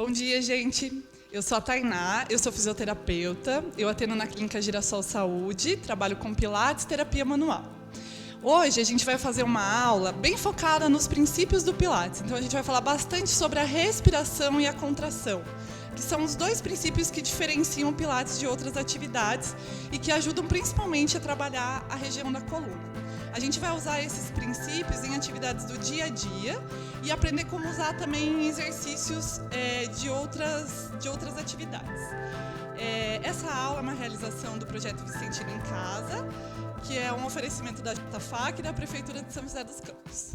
Bom dia, gente. Eu sou a Tainá, eu sou fisioterapeuta, eu atendo na Clínica Girassol Saúde, trabalho com Pilates e terapia manual. Hoje a gente vai fazer uma aula bem focada nos princípios do Pilates. Então a gente vai falar bastante sobre a respiração e a contração, que são os dois princípios que diferenciam o Pilates de outras atividades e que ajudam principalmente a trabalhar a região da coluna. A gente vai usar esses princípios em atividades do dia a dia e aprender como usar também em exercícios de outras atividades. Essa aula é uma realização do projeto Vicentino em Casa, que é um oferecimento da JFAC e da Prefeitura de São José dos Campos.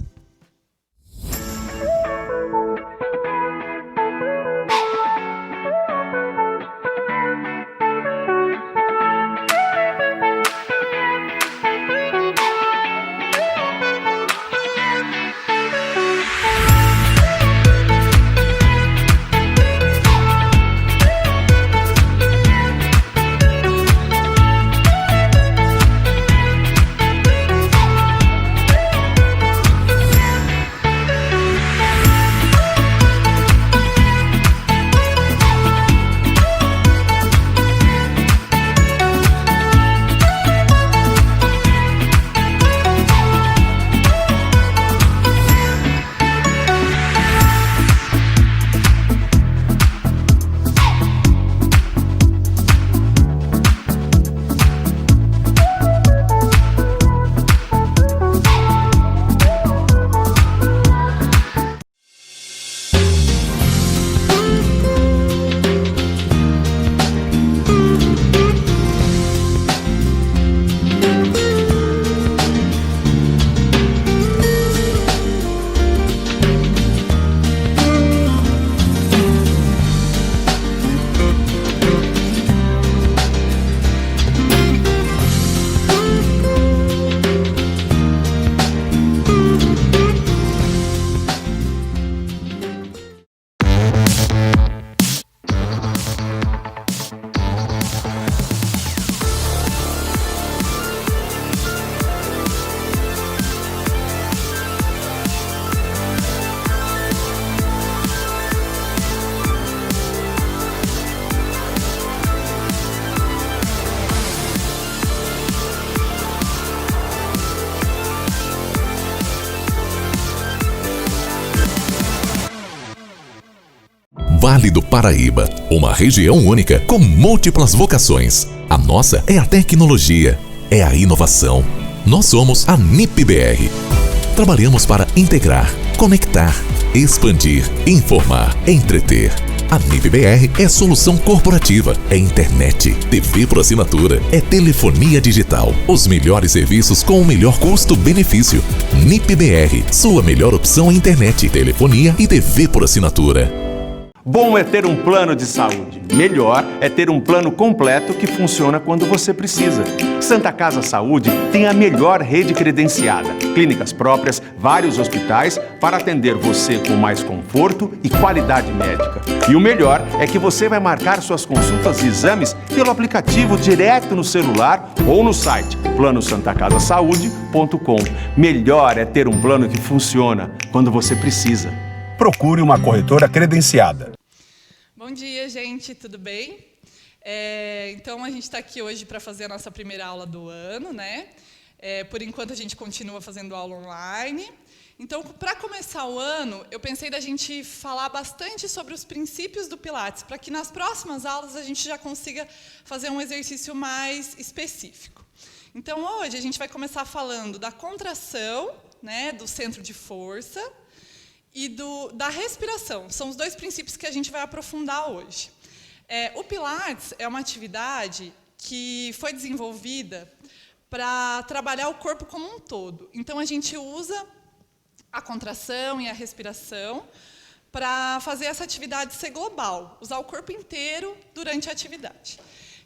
Vale do Paraíba, uma região única com múltiplas vocações. A nossa é a tecnologia, é a inovação. Nós somos a NIP-BR. Trabalhamos para integrar, conectar, expandir, informar, entreter. A NIP-BR é solução corporativa, é internet, TV por assinatura, é telefonia digital. Os melhores serviços com o melhor custo-benefício. NIP-BR, sua melhor opção em internet, telefonia e TV por assinatura. Bom é ter um plano de saúde. Melhor é ter um plano completo que funciona quando você precisa. Santa Casa Saúde tem a melhor rede credenciada, clínicas próprias, vários hospitais para atender você com mais conforto e qualidade médica. E o melhor é que você vai marcar suas consultas e exames pelo aplicativo direto no celular ou no site planosantacasasaúde.com. Melhor é ter um plano que funciona quando você precisa. Procure uma corretora credenciada. Bom dia, gente, tudo bem? Então, a gente está aqui hoje para fazer a nossa primeira aula do ano, né? Por enquanto, a gente continua fazendo aula online. Então, para começar o ano, eu pensei da gente falar bastante sobre os princípios do Pilates, para que nas próximas aulas a gente já consiga fazer um exercício mais específico. Então, hoje a gente vai começar falando da contração, né, do centro de força, e da respiração. São os dois princípios que a gente vai aprofundar hoje. O Pilates é uma atividade que foi desenvolvida para trabalhar o corpo como um todo. Então, a gente usa a contração e a respiração para fazer essa atividade ser global, usar o corpo inteiro durante a atividade.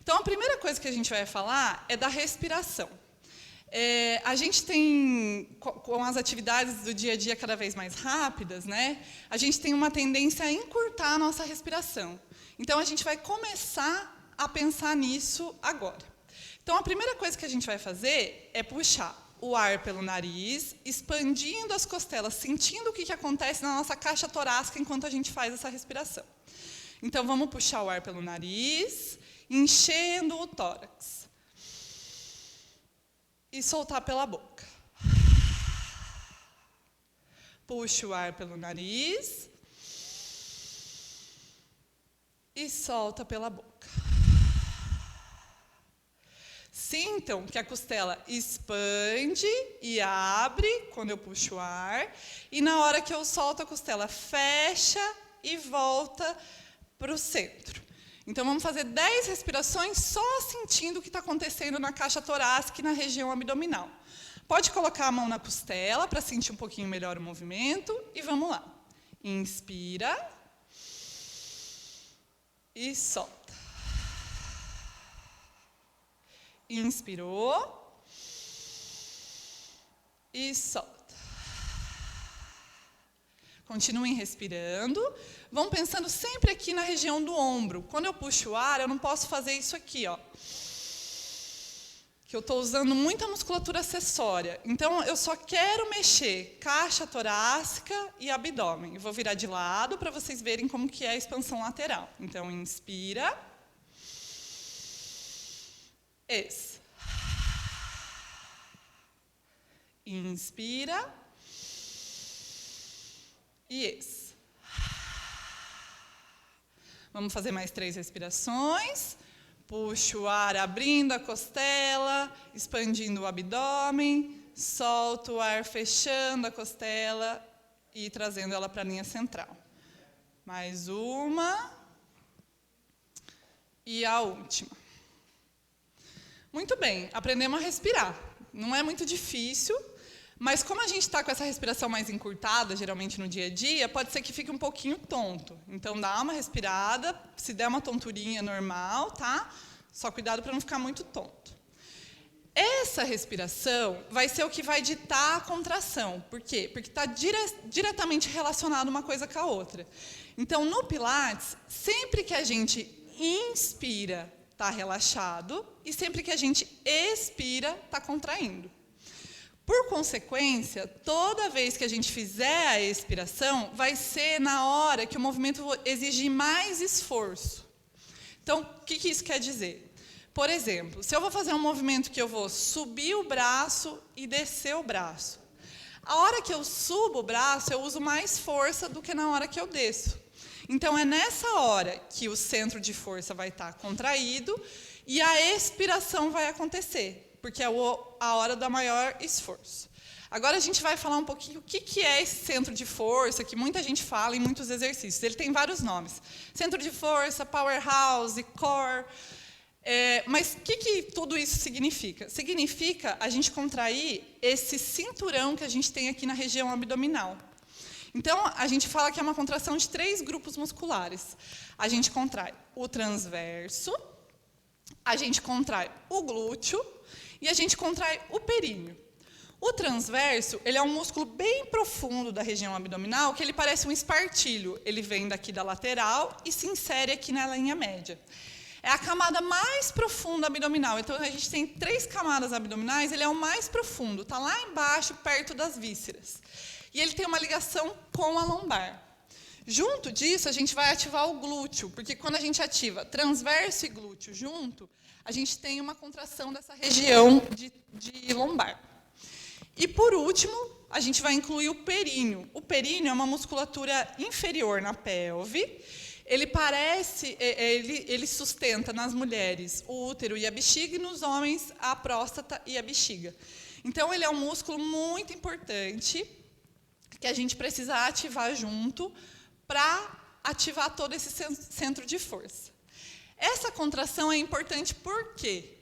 Então, a primeira coisa que a gente vai falar é da respiração. A gente tem, com as atividades do dia a dia cada vez mais rápidas, né, a gente tem uma tendência a encurtar a nossa respiração. Então, a gente vai começar a pensar nisso agora. Então, a primeira coisa que a gente vai fazer é puxar o ar pelo nariz, expandindo as costelas, sentindo o que acontece na nossa caixa torácica enquanto a gente faz essa respiração. Então, vamos puxar o ar pelo nariz, enchendo o tórax. E soltar pela boca. Puxa o ar pelo nariz. E solta pela boca. Sintam que a costela expande e abre quando eu puxo o ar. E na hora que eu solto, a costela fecha e volta para o centro. Então, vamos fazer 10 respirações só sentindo o que está acontecendo na caixa torácica e na região abdominal. Pode colocar a mão na costela para sentir um pouquinho melhor o movimento. E vamos lá. Inspira. E solta. Inspirou. E solta. Continuem respirando. Vão pensando sempre aqui na região do ombro. Quando eu puxo o ar, eu não posso fazer isso aqui, ó. Que eu estou usando muita musculatura acessória. Então, eu só quero mexer caixa torácica e abdômen. Eu vou virar de lado para vocês verem como que é a expansão lateral. Então, inspira. Esse. Inspira. E esse. Vamos fazer mais 3 respirações. Puxa o ar abrindo a costela, expandindo o abdômen. Solta o ar fechando a costela e trazendo ela para a linha central. Mais uma. E a última. Muito bem, aprendemos a respirar. Não é muito difícil, mas como a gente está com essa respiração mais encurtada, geralmente no dia a dia, pode ser que fique um pouquinho tonto. Então, dá uma respirada, se der uma tonturinha normal, tá? Só cuidado para não ficar muito tonto. Essa respiração vai ser o que vai ditar a contração. Por quê? Porque está diretamente relacionado uma coisa com a outra. Então, no Pilates, sempre que a gente inspira, está relaxado, e sempre que a gente expira, está contraindo. Por consequência, toda vez que a gente fizer a expiração, vai ser na hora que o movimento exigir mais esforço. Então, o que isso quer dizer? Por exemplo, se eu vou fazer um movimento que eu vou subir o braço e descer o braço, a hora que eu subo o braço, eu uso mais força do que na hora que eu desço. Então, é nessa hora que o centro de força vai estar contraído e a expiração vai acontecer, porque é a hora do maior esforço. Agora, a gente vai falar um pouquinho o que é esse centro de força, que muita gente fala em muitos exercícios. Ele tem vários nomes. Centro de força, powerhouse, core. Mas o que tudo isso significa? Significa a gente contrair esse cinturão que a gente tem aqui na região abdominal. Então, a gente fala que é uma contração de 3 grupos musculares. A gente contrai o transverso, a gente contrai o glúteo e a gente contrai o períneo. O transverso, ele é um músculo bem profundo da região abdominal, que ele parece um espartilho. Ele vem daqui da lateral e se insere aqui na linha média. É a camada mais profunda abdominal. Então, a gente tem 3 camadas abdominais, ele é o mais profundo, está lá embaixo, perto das vísceras. E ele tem uma ligação com a lombar. Junto disso, a gente vai ativar o glúteo, porque quando a gente ativa transverso e glúteo junto, a gente tem uma contração dessa região de lombar. E, por último, a gente vai incluir o períneo. O períneo é uma musculatura inferior na pelve. Ele sustenta nas mulheres o útero e a bexiga, e nos homens a próstata e a bexiga. Então, ele é um músculo muito importante que a gente precisa ativar junto para ativar todo esse centro de força. Essa contração é importante porque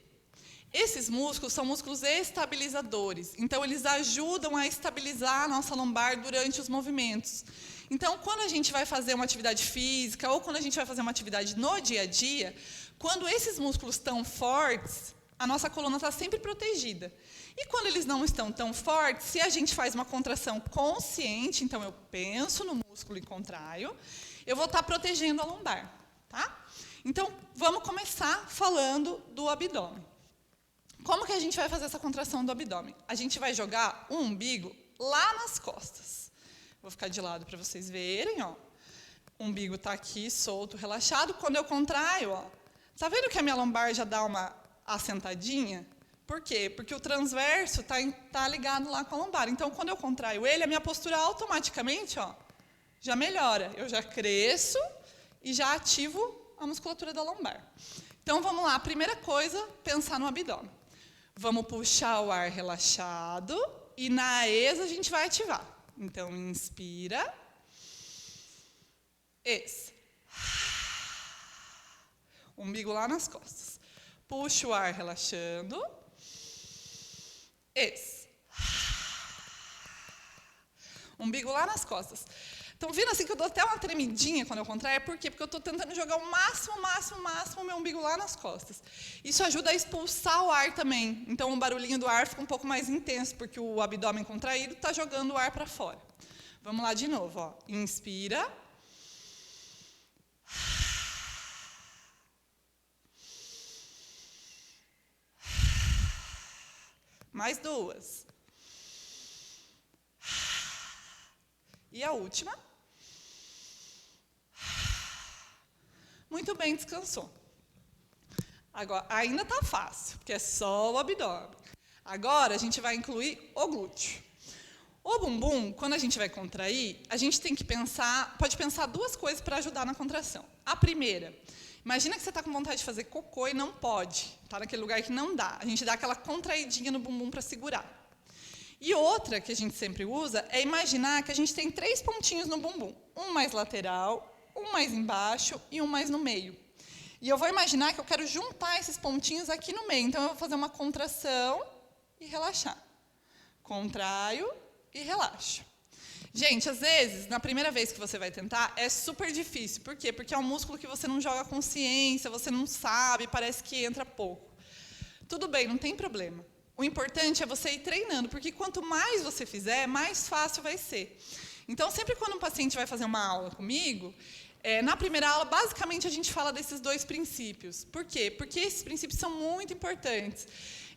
esses músculos são músculos estabilizadores. Então, eles ajudam a estabilizar a nossa lombar durante os movimentos. Então, quando a gente vai fazer uma atividade física ou quando a gente vai fazer uma atividade no dia a dia, quando esses músculos estão fortes, a nossa coluna está sempre protegida. E quando eles não estão tão fortes, se a gente faz uma contração consciente, então eu penso no músculo e contraio, eu vou estar protegendo a lombar. Tá? Então, vamos começar falando do abdômen. Como que a gente vai fazer essa contração do abdômen? A gente vai jogar o umbigo lá nas costas. Vou ficar de lado para vocês verem. Ó. O umbigo está aqui, solto, relaxado. Quando eu contraio, ó, tá vendo que a minha lombar já dá uma assentadinha? Por quê? Porque o transverso tá ligado lá com a lombar. Então, quando eu contraio ele, a minha postura automaticamente, ó, já melhora. Eu já cresço e já ativo a musculatura da lombar. Então, vamos lá. Primeira coisa, pensar no abdômen. Vamos puxar o ar relaxado e na exa a gente vai ativar. Então, inspira. Ex. Umbigo lá nas costas. Puxa o ar relaxando. Ex. Umbigo lá nas costas. Estão vendo assim que eu dou até uma tremidinha quando eu contraio? Por quê? Porque eu estou tentando jogar o máximo o meu umbigo lá nas costas. Isso ajuda a expulsar o ar também. Então, o barulhinho do ar fica um pouco mais intenso, porque o abdômen contraído está jogando o ar para fora. Vamos lá de novo. Ó. Inspira. Mais duas. E a última. Muito bem, descansou. Agora, ainda está fácil, porque é só o abdômen. Agora, a gente vai incluir o glúteo. O bumbum, quando a gente vai contrair, a gente tem que pensar, pode pensar duas coisas para ajudar na contração. A primeira, imagina que você está com vontade de fazer cocô e não pode. Está naquele lugar que não dá. A gente dá aquela contraidinha no bumbum para segurar. E outra que a gente sempre usa é imaginar que a gente tem 3 pontinhos no bumbum. Um mais lateral, um mais embaixo e um mais no meio. E eu vou imaginar que eu quero juntar esses pontinhos aqui no meio. Então, eu vou fazer uma contração e relaxar. Contraio e relaxo. Gente, às vezes, na primeira vez que você vai tentar, é super difícil. Por quê? Porque é um músculo que você não joga consciência, você não sabe, parece que entra pouco. Tudo bem, não tem problema. O importante é você ir treinando, porque quanto mais você fizer, mais fácil vai ser. Então, sempre quando um paciente vai fazer uma aula comigo, na primeira aula, basicamente, a gente fala desses 2 princípios. Por quê? Porque esses princípios são muito importantes.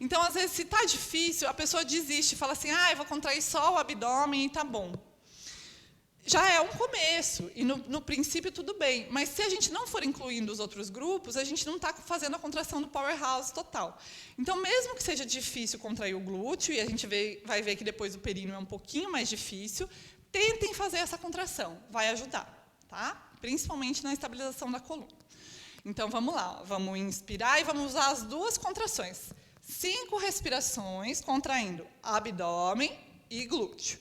Então, às vezes, se está difícil, a pessoa desiste, fala assim, eu vou contrair só o abdômen e tá bom. Já é um começo, e no princípio tudo bem. Mas se a gente não for incluindo os outros grupos, a gente não está fazendo a contração do powerhouse total. Então, mesmo que seja difícil contrair o glúteo, e a gente vai ver que depois o períneo é um pouquinho mais difícil, tentem fazer essa contração, vai ajudar, tá? Principalmente na estabilização da coluna. Então, vamos lá, vamos inspirar e vamos usar as 2 contrações. 5 respirações, contraindo abdômen e glúteo.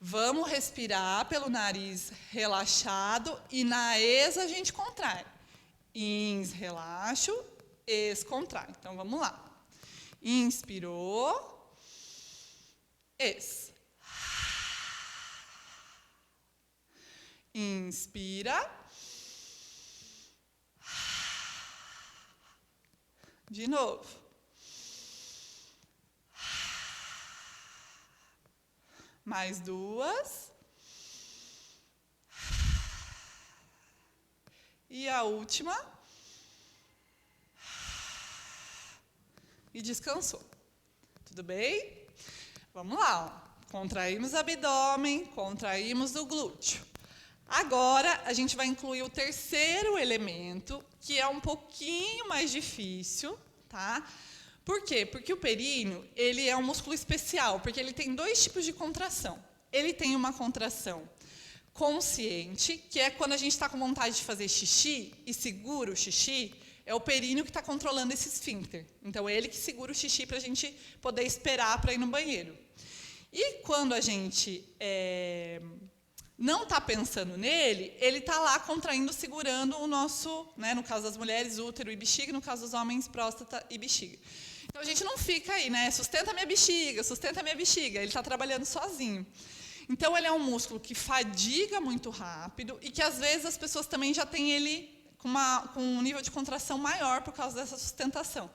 Vamos respirar pelo nariz relaxado e na exa a gente contrai. Ins, relaxo, ex, contrai. Então, vamos lá. Inspirou, ex. Inspira. De novo. Mais 2. E a última. E descansou. Tudo bem? Vamos lá. Ó. Contraímos o abdômen, contraímos o glúteo. Agora, a gente vai incluir o terceiro elemento, que é um pouquinho mais difícil, tá? Por quê? Porque o períneo, ele é um músculo especial, porque ele tem 2 tipos de contração. Ele tem uma contração consciente, que é quando a gente está com vontade de fazer xixi e segura o xixi, é o períneo que está controlando esse esfíncter. Então, é ele que segura o xixi para a gente poder esperar para ir no banheiro. E quando a gente não está pensando nele, ele está lá contraindo, segurando o nosso, né, no caso das mulheres, útero e bexiga, no caso dos homens, próstata e bexiga. Então, a gente não fica aí, né, sustenta minha bexiga, ele está trabalhando sozinho. Então, ele é um músculo que fadiga muito rápido e que, às vezes, as pessoas também já têm ele com um nível de contração maior por causa dessa sustentação.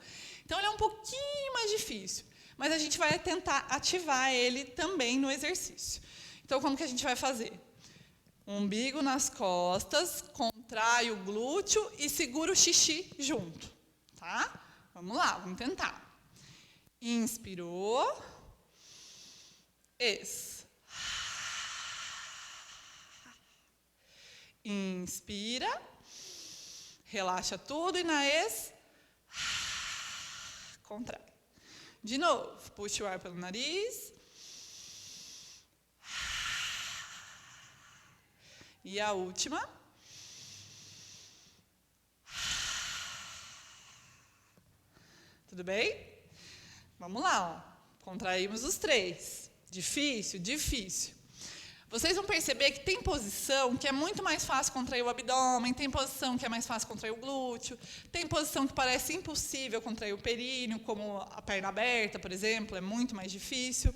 Então, ele é um pouquinho mais difícil, mas a gente vai tentar ativar ele também no exercício. Então, como que a gente vai fazer? Umbigo nas costas, contrai o glúteo e segura o xixi junto, tá? Vamos lá, vamos tentar. Inspirou. Ex. Inspira. Relaxa tudo e na contrai. De novo, puxa o ar pelo nariz. E a última. Tudo bem? Vamos lá, ó. Contraímos os 3. Difícil, difícil. Vocês vão perceber que tem posição que é muito mais fácil contrair o abdômen, tem posição que é mais fácil contrair o glúteo, tem posição que parece impossível contrair o períneo, como a perna aberta, por exemplo, é muito mais difícil.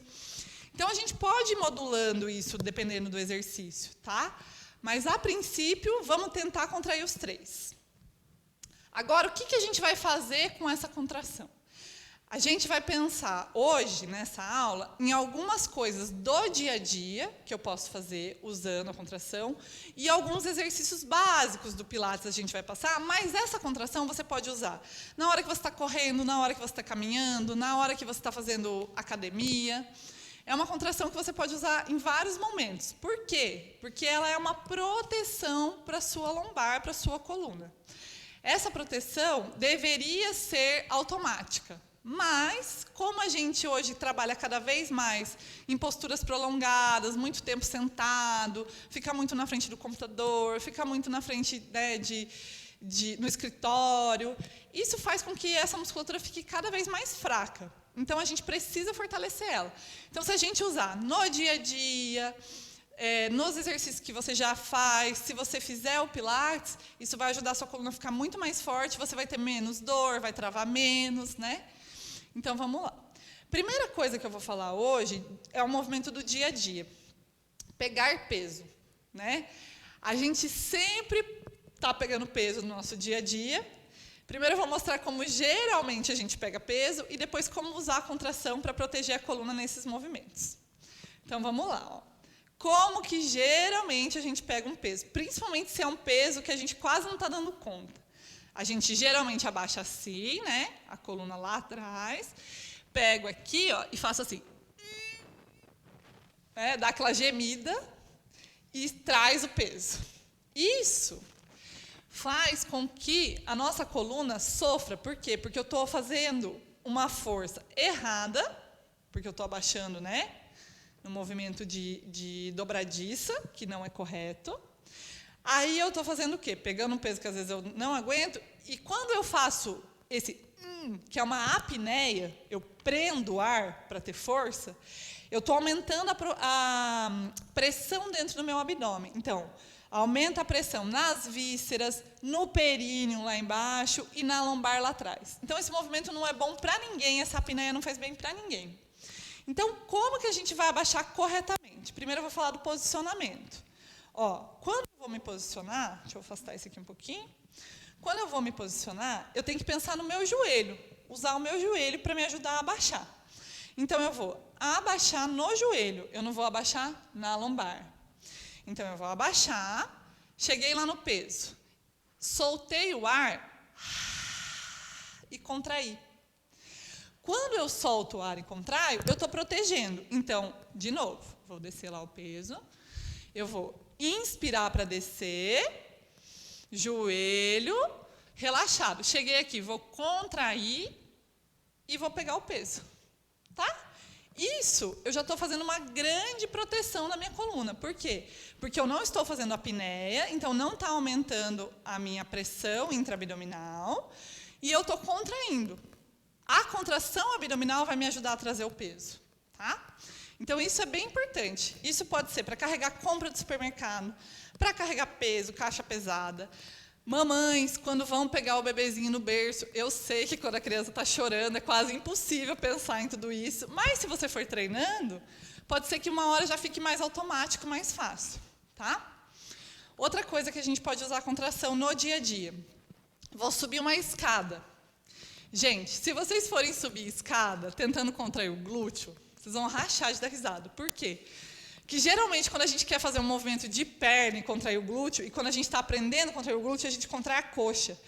Então, a gente pode ir modulando isso dependendo do exercício, tá? Mas, a princípio, vamos tentar contrair os 3. Agora, o que a gente vai fazer com essa contração? A gente vai pensar hoje, nessa aula, em algumas coisas do dia a dia que eu posso fazer usando a contração e alguns exercícios básicos do Pilates a gente vai passar, mas essa contração você pode usar na hora que você está correndo, na hora que você está caminhando, na hora que você está fazendo academia. É uma contração que você pode usar em vários momentos. Por quê? Porque ela é uma proteção para a sua lombar, para a sua coluna. Essa proteção deveria ser automática. Mas, como a gente hoje trabalha cada vez mais em posturas prolongadas, muito tempo sentado, fica muito na frente do computador, fica muito na frente, né, no escritório, isso faz com que essa musculatura fique cada vez mais fraca. Então, a gente precisa fortalecer ela. Então, se a gente usar no dia a dia, nos exercícios que você já faz, se você fizer o Pilates, isso vai ajudar a sua coluna a ficar muito mais forte, você vai ter menos dor, vai travar menos, né? Então, vamos lá. Primeira coisa que eu vou falar hoje é o movimento do dia a dia. Pegar peso, né? A gente sempre está pegando peso no nosso dia a dia. Primeiro eu vou mostrar como geralmente a gente pega peso e depois como usar a contração para proteger a coluna nesses movimentos. Então, vamos lá, ó. Como que geralmente a gente pega um peso? Principalmente se é um peso que a gente quase não está dando conta. A gente geralmente abaixa assim, né? A coluna lá atrás. Pego aqui, ó, e faço assim. Dá aquela gemida e traz o peso. Isso faz com que a nossa coluna sofra. Por quê? Porque eu estou fazendo uma força errada, porque eu estou abaixando, né? No movimento de dobradiça, que não é correto. Aí eu estou fazendo o quê? Pegando um peso que às vezes eu não aguento, e quando eu faço esse que é uma apneia, eu prendo o ar para ter força, eu estou aumentando a pressão dentro do meu abdômen. Então, aumenta a pressão nas vísceras, no períneo lá embaixo e na lombar lá atrás. Então, esse movimento não é bom para ninguém, essa apneia não faz bem para ninguém. Então, como que a gente vai abaixar corretamente? Primeiro eu vou falar do posicionamento. Ó, quando eu vou me posicionar, deixa eu afastar esse aqui um pouquinho. Quando eu vou me posicionar, eu tenho que pensar no meu joelho, usar o meu joelho para me ajudar a abaixar. Então, eu vou abaixar no joelho, eu não vou abaixar na lombar. Então, eu vou abaixar, cheguei lá no peso, soltei o ar e contraí. Quando eu solto o ar e contraio, eu estou protegendo. Então, de novo, vou descer lá o peso, eu vou inspirar para descer, joelho, relaxado. Cheguei aqui, vou contrair e vou pegar o peso, tá? Isso, eu já estou fazendo uma grande proteção na minha coluna. Por quê? Porque eu não estou fazendo apneia, então não está aumentando a minha pressão intraabdominal e eu estou contraindo. A contração abdominal vai me ajudar a trazer o peso, tá? Então, isso é bem importante. Isso pode ser para carregar compra do supermercado, para carregar peso, caixa pesada. Mamães, quando vão pegar o bebezinho no berço, eu sei que quando a criança está chorando é quase impossível pensar em tudo isso, mas se você for treinando, pode ser que uma hora já fique mais automático, mais fácil, tá? Outra coisa que a gente pode usar a contração no dia a dia. Vou subir uma escada. Gente, se vocês forem subir escada tentando contrair o glúteo, vocês vão rachar de dar risada. Por quê? Porque geralmente quando a gente quer fazer um movimento de perna e contrair o glúteo, e quando a gente está aprendendo a contrair o glúteo, a gente contrai a coxa.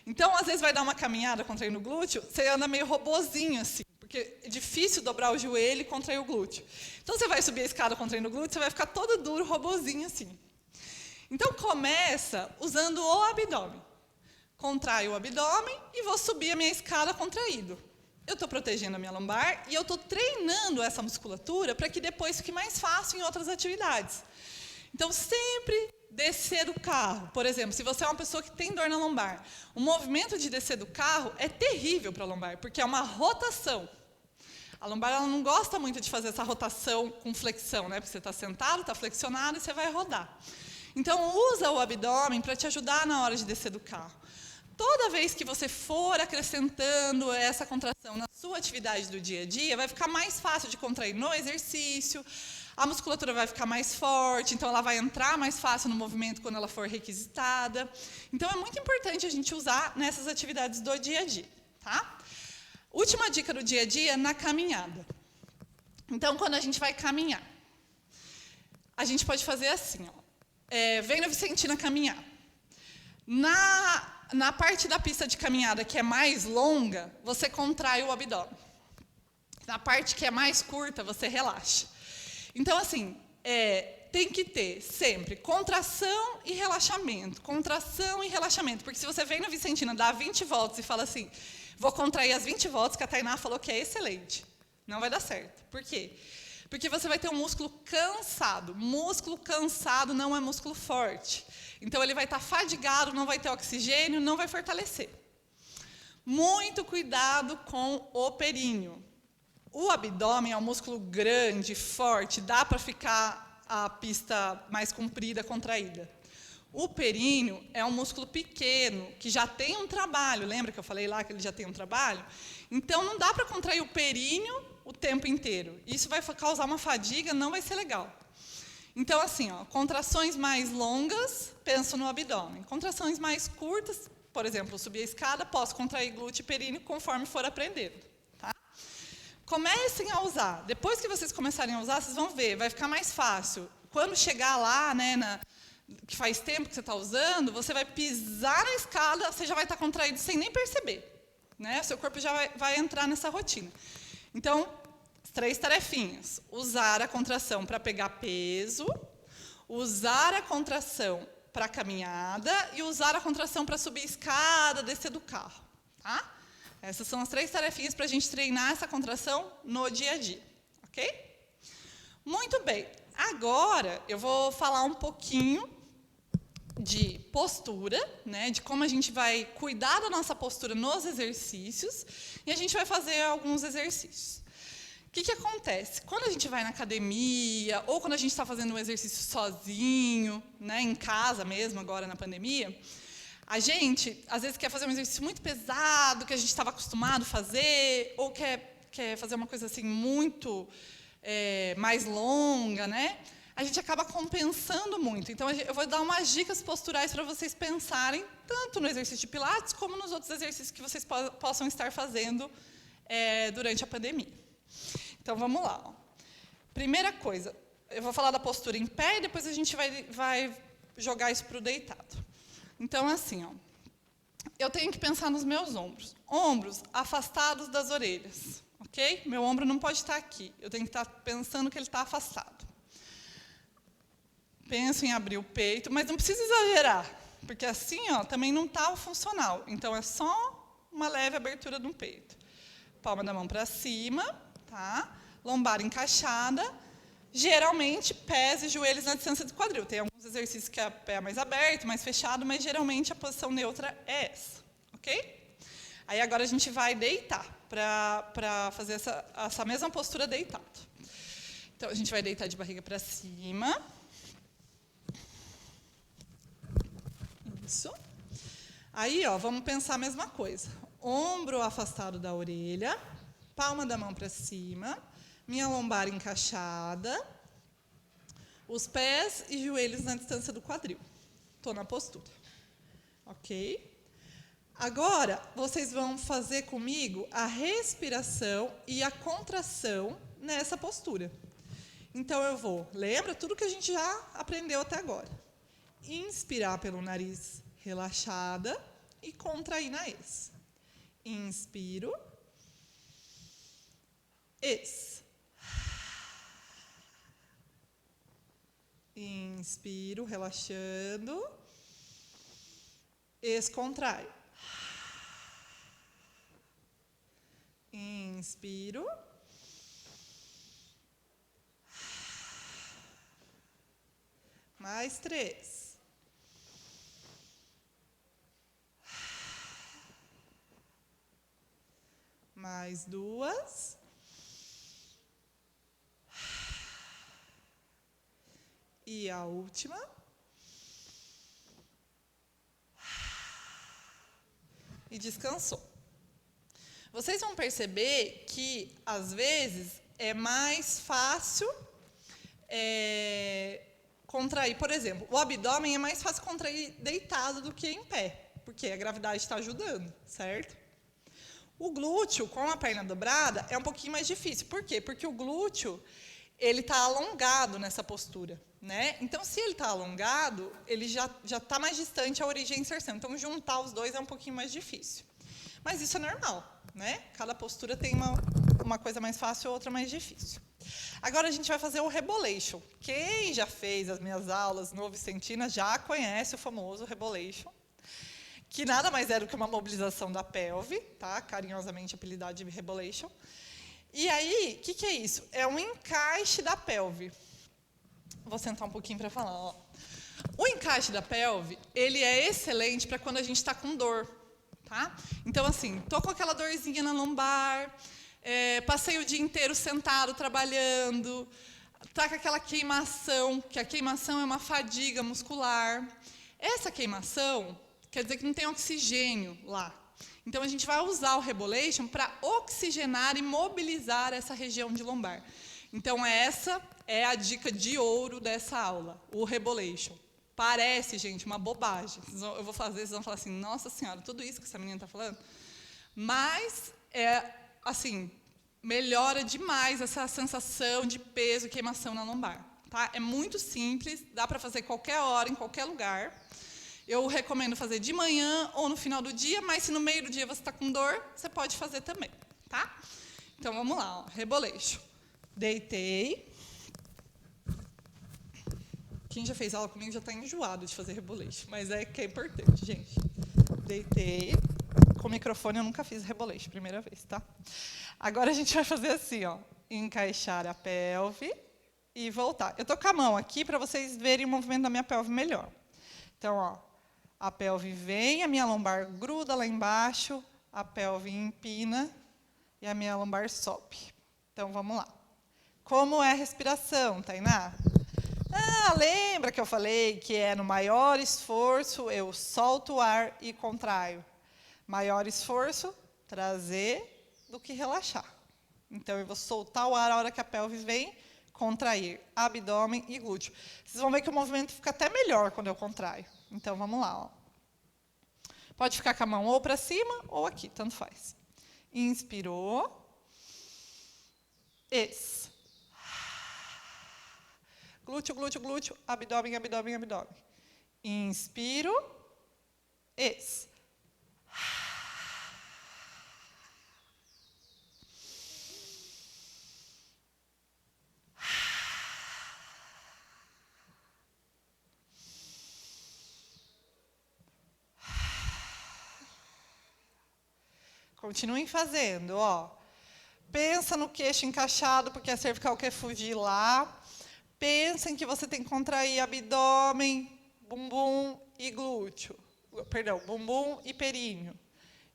Então, às vezes vai dar uma caminhada contraindo o glúteo, você anda meio robozinho assim, porque é difícil dobrar o joelho e contrair o glúteo. Então, você vai subir a escada contraindo o glúteo, você vai ficar todo duro, robozinho assim. Então, começa usando o abdômen. Contraio o abdômen e vou subir a minha escada contraído. Eu estou protegendo a minha lombar e eu estou treinando essa musculatura para que depois fique mais fácil em outras atividades. Então, sempre descer do carro. Por exemplo, se você é uma pessoa que tem dor na lombar, o movimento de descer do carro é terrível para a lombar, porque é uma rotação. A lombar ela não gosta muito de fazer essa rotação com flexão, né? Porque você está sentado, está flexionado e você vai rodar. Então, usa o abdômen para te ajudar na hora de descer do carro. Toda vez que você for acrescentando essa contração na sua atividade do dia a dia, vai ficar mais fácil de contrair no exercício, a musculatura vai ficar mais forte, então ela vai entrar mais fácil no movimento quando ela for requisitada. Então, é muito importante a gente usar nessas atividades do dia a dia, tá? Última dica do dia a dia, na caminhada. Então, quando a gente vai caminhar, a gente pode fazer assim, ó. Vem na Vicentina caminhar. Na parte da pista de caminhada que é mais longa, você contrai o abdômen. Na parte que é mais curta, você relaxa. Então, assim, tem que ter sempre contração e relaxamento. Contração e relaxamento. Porque se você vem na Vicentina, dá 20 voltas e fala assim, vou contrair as 20 voltas, que a Tainá falou que é excelente. Não vai dar certo. Por quê? Porque você vai ter um músculo cansado. Músculo cansado não é músculo forte. Então, ele vai estar fadigado, não vai ter oxigênio, não vai fortalecer. Muito cuidado com o períneo. O abdômen é um músculo grande, forte, dá para ficar a pista mais comprida, contraída. O períneo é um músculo pequeno, que já tem um trabalho. Lembra que eu falei lá que ele já tem um trabalho? Então, não dá para contrair o períneo o tempo inteiro. Isso vai causar uma fadiga, não vai ser legal. Então, assim, ó, contrações mais longas, penso no abdômen. Contrações mais curtas, por exemplo, subir a escada, posso contrair glúteo e períneo conforme for aprendendo. Tá? Comecem a usar. Depois que vocês começarem a usar, vocês vão ver, vai ficar mais fácil. Quando chegar lá, né, que faz tempo que você está usando, você vai pisar na escada, você já vai estar contraído sem nem perceber. Né? O seu corpo já vai entrar nessa rotina. Então, 3 tarefinhas. Usar a contração para pegar peso, usar a contração para caminhada e usar a contração para subir escada, descer do carro. Tá? Essas são as 3 tarefinhas para a gente treinar essa contração no dia a dia. Ok? Muito bem. Agora, eu vou falar um pouquinho de postura, né, de como a gente vai cuidar da nossa postura nos exercícios, e a gente vai fazer alguns exercícios. O que acontece? Quando a gente vai na academia, ou quando a gente está fazendo um exercício sozinho, né, em casa mesmo, agora na pandemia, a gente, às vezes, quer fazer um exercício muito pesado, que a gente estava acostumado a fazer, ou quer fazer uma coisa assim muito mais longa, né? A gente acaba compensando muito. Então, eu vou dar umas dicas posturais para vocês pensarem, tanto no exercício de Pilates, como nos outros exercícios que vocês possam estar fazendo durante a pandemia. Então, vamos lá. Ó. Primeira coisa, eu vou falar da postura em pé e depois a gente vai jogar isso para o deitado. Então, assim, ó, eu tenho que pensar nos meus ombros. Ombros afastados das orelhas, ok? Meu ombro não pode estar aqui. Eu tenho que estar pensando que ele está afastado. Penso em abrir o peito, mas não precisa exagerar, porque assim ó, também não está funcional. Então, é só uma leve abertura do peito. Palma da mão para cima, tá? Lombar encaixada. Geralmente, pés e joelhos na distância do quadril. Tem alguns exercícios que é pé mais aberto, mais fechado, mas geralmente a posição neutra é essa, ok? Aí agora a gente vai deitar, para fazer essa mesma postura deitado. Então, a gente vai deitar de barriga para cima. Isso. Aí, ó, vamos pensar a mesma coisa. Ombro afastado da orelha, palma da mão para cima, minha lombar encaixada, os pés e joelhos na distância do quadril. Estou na postura. Ok? Agora, vocês vão fazer comigo a respiração e a contração nessa postura. Então, eu vou... Lembra tudo que a gente já aprendeu até agora. Inspirar pelo nariz, relaxada, e contrair na ex. Inspiro. Ex. Inspiro, relaxando. Descontrai. Inspiro. Mais 3. Mais 2. E a última. E descansou. Vocês vão perceber que, às vezes, é mais fácil contrair. Por exemplo, o abdômen é mais fácil contrair deitado do que em pé, porque a gravidade está ajudando, certo? O glúteo, com a perna dobrada, é um pouquinho mais difícil. Por quê? Porque o glúteo ele está alongado nessa postura, né? Então, se ele está alongado, ele já está mais distante à origem e inserção. Então, juntar os dois é um pouquinho mais difícil. Mas isso é normal, né? Cada postura tem uma coisa mais fácil e outra mais difícil. Agora, a gente vai fazer o Rebolation. Quem já fez as minhas aulas no Vicentina já conhece o famoso Rebolation, que nada mais é do que uma mobilização da pelve, tá? Carinhosamente apelidado de Rebolation. E aí, o que é isso? É um encaixe da pelve. Vou sentar um pouquinho para falar. Ó. O encaixe da pelve, ele é excelente para quando a gente está com dor. Tá? Então, assim, tô com aquela dorzinha na lombar, passei o dia inteiro sentado, trabalhando, tá com aquela queimação, que a queimação é uma fadiga muscular. Essa queimação quer dizer que não tem oxigênio lá. Então, a gente vai usar o Rebolation para oxigenar e mobilizar essa região de lombar. Então, essa é a dica de ouro dessa aula, o Rebolation. Parece, gente, uma bobagem. Eu vou fazer, vocês vão falar assim, nossa senhora, tudo isso que essa menina está falando? Mas, assim, melhora demais essa sensação de peso e queimação na lombar. Tá? É muito simples, dá para fazer qualquer hora, em qualquer lugar. Eu recomendo fazer de manhã ou no final do dia, mas se no meio do dia você está com dor, você pode fazer também. Tá? Então, vamos lá. Ó. Rebolation. Deitei. Quem já fez aula comigo já está enjoado de fazer Rebolation, mas é que é importante, gente. Deitei. Com o microfone eu nunca fiz Rebolation, primeira vez, tá? Agora a gente vai fazer assim, ó. Encaixar a pelve e voltar. Eu tô com a mão aqui para vocês verem o movimento da minha pelve melhor. Então, ó, a pelve vem, a minha lombar gruda lá embaixo, a pelve empina e a minha lombar sobe. Então, vamos lá. Como é a respiração, Tainá? Ah, lembra que eu falei que no maior esforço eu solto o ar e contraio. Maior esforço, trazer do que relaxar. Então, eu vou soltar o ar a hora que a pelve vem, contrair abdômen e glúteo. Vocês vão ver que o movimento fica até melhor quando eu contraio. Então, vamos lá. Ó. Pode ficar com a mão ou para cima ou aqui, tanto faz. Inspirou. Glúteo, glúteo, glúteo, abdômen, abdômen, abdômen. Inspiro. Continuem fazendo, ó. Pensa no queixo encaixado, porque a cervical quer fugir lá. Pensem que você tem que contrair abdômen, bumbum e glúteo. Perdão, bumbum e períneo.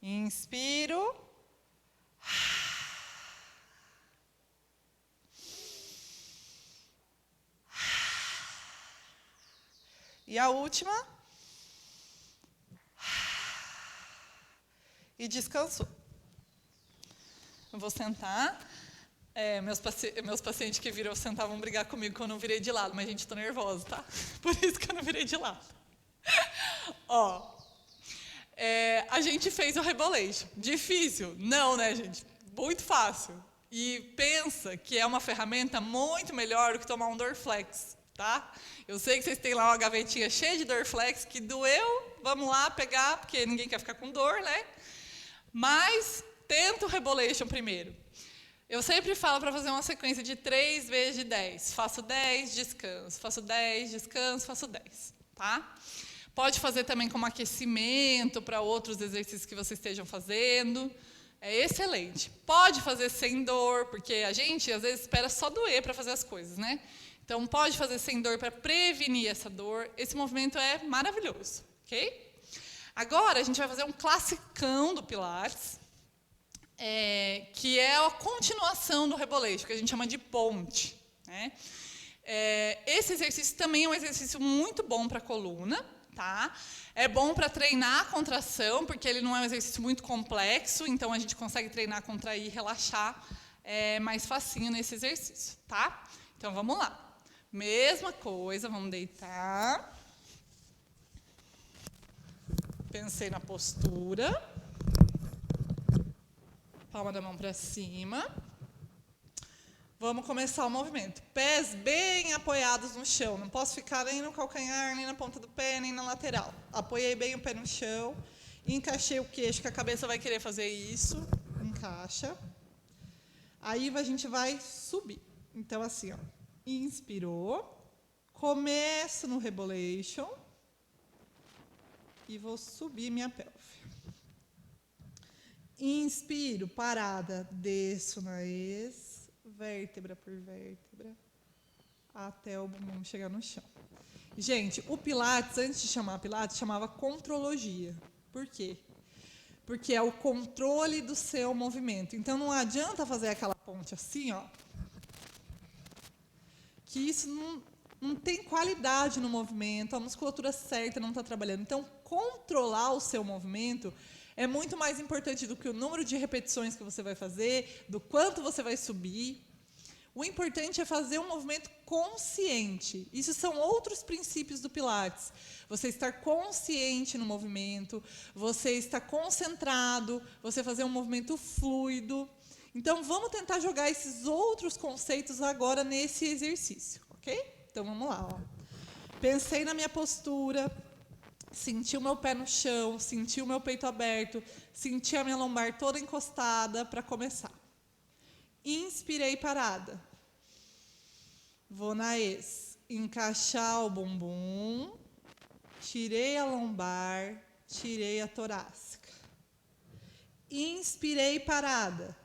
Inspiro. E a última. E descansou. Eu vou sentar. Meus pacientes que viram sentar vão brigar comigo que eu não virei de lado, mas, gente, estou nervosa, tá? Por isso que eu não virei de lado. Ó, a gente fez o Rebolation. Difícil? Não, né, gente? Muito fácil. E pensa que é uma ferramenta muito melhor do que tomar um Dorflex, tá? Eu sei que vocês têm lá uma gavetinha cheia de Dorflex que doeu, vamos lá pegar, porque ninguém quer ficar com dor, né? Mas tenta o Rebolation primeiro. Eu sempre falo para fazer uma sequência de 3 vezes de 10. Faço 10, descanso. Faço 10, descanso, faço 10. Tá? Pode fazer também como aquecimento para outros exercícios que você estejam fazendo. É excelente. Pode fazer sem dor, porque a gente, às vezes, espera só doer para fazer as coisas, né? Então, pode fazer sem dor para prevenir essa dor. Esse movimento é maravilhoso, ok? Agora, a gente vai fazer um classicão do Pilates, que é a continuação do rebolation, que a gente chama de ponte, né? Esse exercício também é um exercício muito bom para a coluna, tá? É bom para treinar a contração, porque ele não é um exercício muito complexo, então a gente consegue treinar, contrair e relaxar mais facinho nesse exercício, tá? Então, vamos lá. Mesma coisa, vamos deitar. Pensei na postura. Palma da mão para cima. Vamos começar o movimento. Pés bem apoiados no chão. Não posso ficar nem no calcanhar, nem na ponta do pé, nem na lateral. Apoiei bem o pé no chão. Encaixei o queixo, que a cabeça vai querer fazer isso. Encaixa. Aí a gente vai subir. Então, assim, ó. Inspirou. Começo no rebolation. E vou subir minha pelve. Inspiro, parada. Desço na ex. Vértebra por vértebra, até o bumbum chegar no chão. Gente, o Pilates, antes de chamar Pilates, chamava contrologia. Por quê? Porque é o controle do seu movimento. Então, não adianta fazer aquela ponte assim, ó, que isso não tem qualidade no movimento, a musculatura certa não está trabalhando. Então, controlar o seu movimento é muito mais importante do que o número de repetições que você vai fazer, do quanto você vai subir. O importante é fazer um movimento consciente. Isso são outros princípios do Pilates. Você estar consciente no movimento, você estar concentrado, você fazer um movimento fluido. Então, vamos tentar jogar esses outros conceitos agora nesse exercício, ok? Então, vamos lá. Ó. Pensei na minha postura. Senti o meu pé no chão, senti o meu peito aberto, senti a minha lombar toda encostada para começar. Inspirei, parada. Vou na ex. Encaixar o bumbum. Tirei a lombar, tirei a torácica. Inspirei, parada.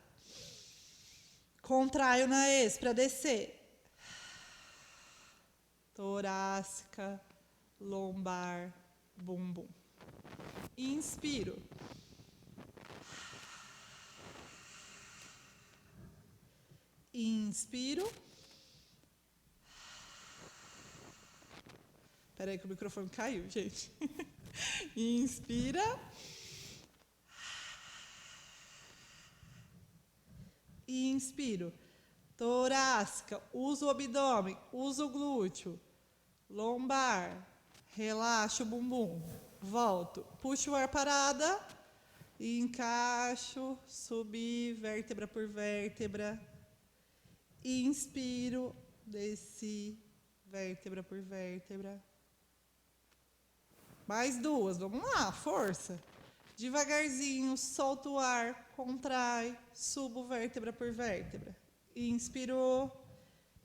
Contraio na ex para descer. Torácica, lombar, bumbum. Inspiro. Inspiro. Espera aí que o microfone caiu, gente. Inspira. Inspiro. Torácica. Usa o abdômen. Usa o glúteo. Lombar. Relaxa o bumbum. Volto. Puxo o ar, parada. Encaixo. Subi, vértebra por vértebra. Inspiro. Desci, vértebra por vértebra. Mais duas. Vamos lá, força. Devagarzinho, solta o ar, contrai, subo vértebra por vértebra. Inspirou.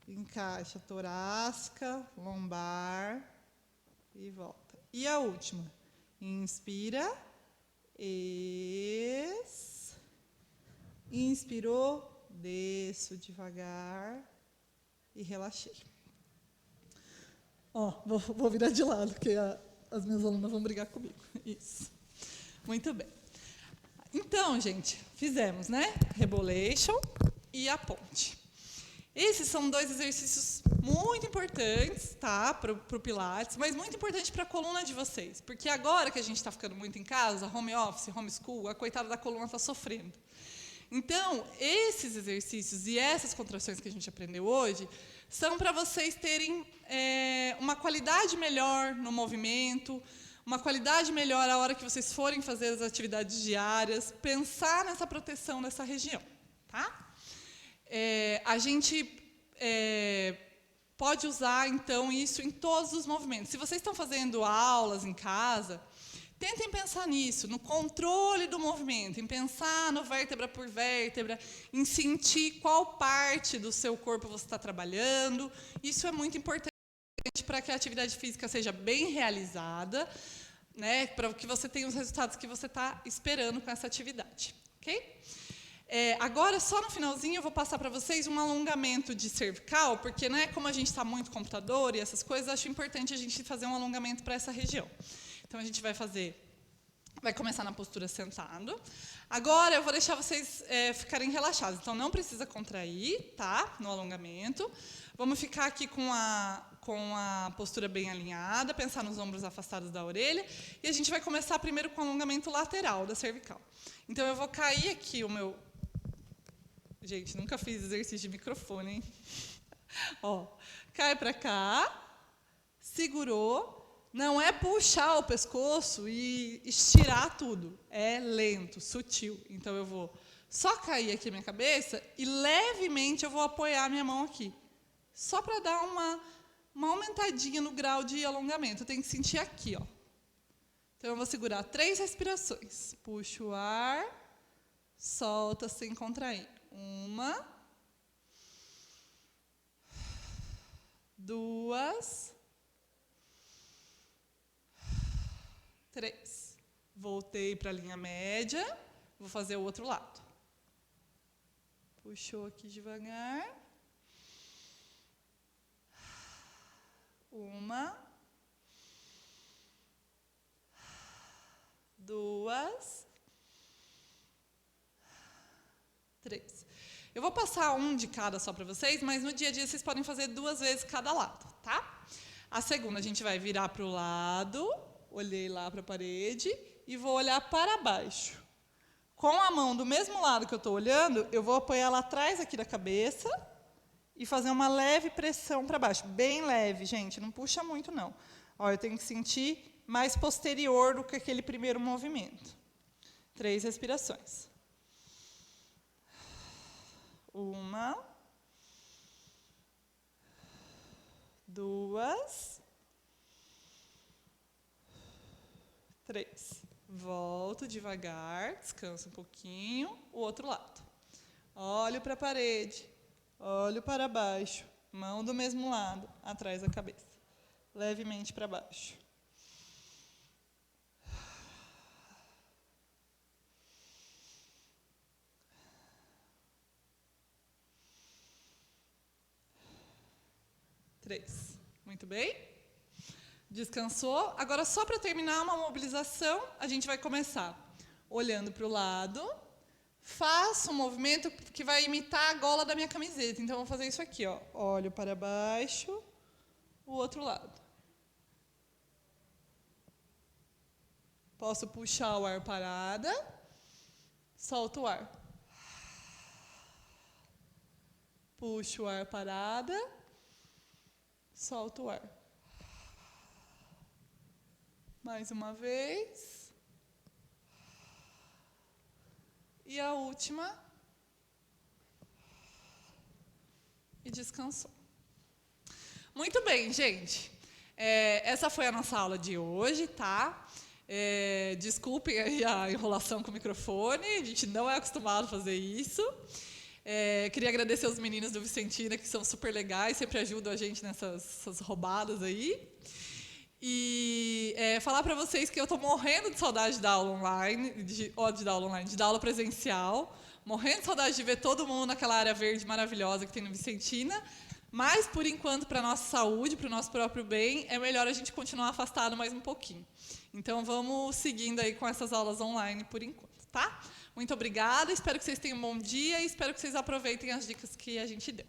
Encaixa torácica, lombar. E volta. E a última. Inspira. Inspirou. Desço devagar. E relaxei. Ó, vou virar de lado, porque as minhas alunas vão brigar comigo. Isso. Muito bem. Então, gente, fizemos, né? Rebolation e a ponte. Esses são dois exercícios muito importantes, tá, para o Pilates, mas muito importante para a coluna de vocês, porque agora que a gente está ficando muito em casa, home office, homeschool, a coitada da coluna está sofrendo. Então, esses exercícios e essas contrações que a gente aprendeu hoje são para vocês terem uma qualidade melhor no movimento, uma qualidade melhor a hora que vocês forem fazer as atividades diárias, pensar nessa proteção dessa região, tá? A gente pode usar, então, isso em todos os movimentos. Se vocês estão fazendo aulas em casa, Tentem pensar nisso, no controle do movimento, em pensar no vértebra por vértebra, em sentir qual parte do seu corpo você está trabalhando. Isso é muito importante para que a atividade física seja bem realizada, né, para que você tenha os resultados que você está esperando com essa atividade. Ok? Agora, só no finalzinho, eu vou passar para vocês um alongamento de cervical, porque, né, como a gente está muito computador e essas coisas, acho importante a gente fazer um alongamento para essa região. Então, a gente vai começar na postura sentado. Agora, eu vou deixar vocês ficarem relaxados. Então, não precisa contrair, tá, no alongamento. Vamos ficar aqui com a postura bem alinhada, pensar nos ombros afastados da orelha. E a gente vai começar primeiro com o alongamento lateral da cervical. Então, eu vou cair aqui o meu... Gente, nunca fiz exercício de microfone, hein? Ó, cai para cá, segurou. Não é puxar o pescoço e estirar tudo. É lento, sutil. Então, eu vou só cair aqui a minha cabeça e levemente eu vou apoiar a minha mão aqui. Só para dar uma aumentadinha no grau de alongamento. Eu tenho que sentir aqui, ó. Então, eu vou segurar 3 respirações. Puxa o ar, solta sem contrair. 1, 2, 3. Voltei para a linha média. Vou fazer o outro lado. Puxou aqui devagar. 1, 2, 3. Eu vou passar um de cada só para vocês, mas no dia a dia vocês podem fazer 2 vezes cada lado, tá? A segunda a gente vai virar para o lado, olhei lá para a parede e vou olhar para baixo. Com a mão do mesmo lado que eu estou olhando, eu vou apoiar lá atrás aqui da cabeça e fazer uma leve pressão para baixo. Bem leve, gente, não puxa muito não. Ó, eu tenho que sentir mais posterior do que aquele primeiro movimento. 3 respirações. 1, 2, 3. Volto devagar, descanso um pouquinho, o outro lado. Olho para a parede, olho para baixo, mão do mesmo lado, atrás da cabeça. Levemente para baixo. Muito bem. Descansou. Agora, só para terminar uma mobilização, a gente vai começar olhando para o lado. Faço um movimento que vai imitar a gola da minha camiseta. Então, eu vou fazer isso aqui, ó. Olho para baixo, o outro lado. Posso puxar o ar parada. Solto o ar. Puxo o ar parada. Solto o ar. Mais uma vez. E a última. E descansou. Muito bem, gente. Essa foi a nossa aula de hoje, tá? Desculpem aí a enrolação com o microfone. A gente não é acostumado a fazer isso. Queria agradecer aos meninos do Vicentina, que são super legais, sempre ajudam a gente nessas roubadas aí. E falar para vocês que eu estou morrendo de saudade da aula online, da aula presencial, morrendo de saudade de ver todo mundo naquela área verde maravilhosa que tem no Vicentina, mas, por enquanto, para a nossa saúde, para o nosso próprio bem, é melhor a gente continuar afastado mais um pouquinho. Então, vamos seguindo aí com essas aulas online por enquanto, tá? Muito obrigada, espero que vocês tenham um bom dia e espero que vocês aproveitem as dicas que a gente deu.